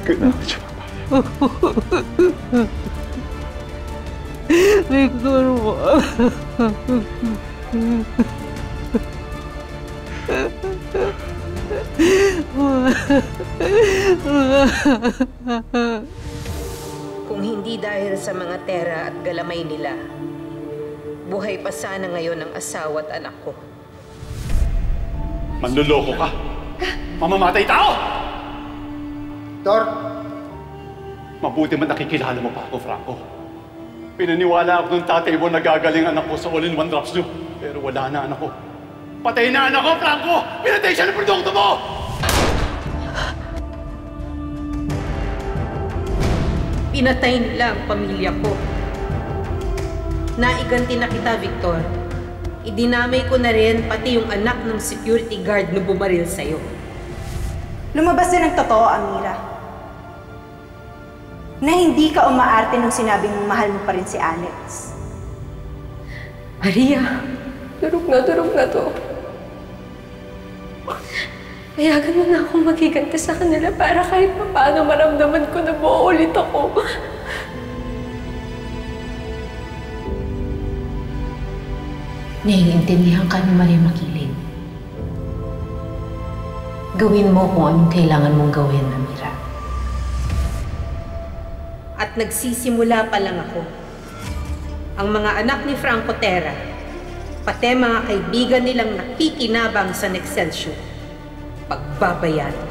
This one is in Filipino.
Kenapa cuma Victor, Kung hindi dahil sa mga tera at galamay nila, buhay pa sana ngayon ang asawa at anak ko. Manloloko ka? Mamamatay tao! Tor! Mabuti man nakikilala mo pa ako, Franco. Pinaniwala ako ng tatay mo na gagaling anak ko sa all-in-one drops nyo. Pero wala na anak ko. Patay na anak ko, Franco! Pinatay siya ng produkto mo! Pinatay nila ang pamilya ko. Naiganti na kita, Victor. Idinamay ko na rin pati yung anak ng security guard na bumaril sa'yo. Lumabas din ang totoo, Amira. Na hindi ka umaarte nung sinabing mahal mo pa rin si Alex. Maria, durog na to. Payagan mo na akong magiganti sa kanila para kahit paano maramdaman ko na buo ulit ako. Naiintindihan ka ni Maria Makiling. Gawin mo kung anong kailangan mong gawin, Amira. At nagsisimula pa lang ako. Ang mga anak ni Franco Terra, pati mga kaibigan nilang nakikinabang sa Nexcelsior, pagbabayaran.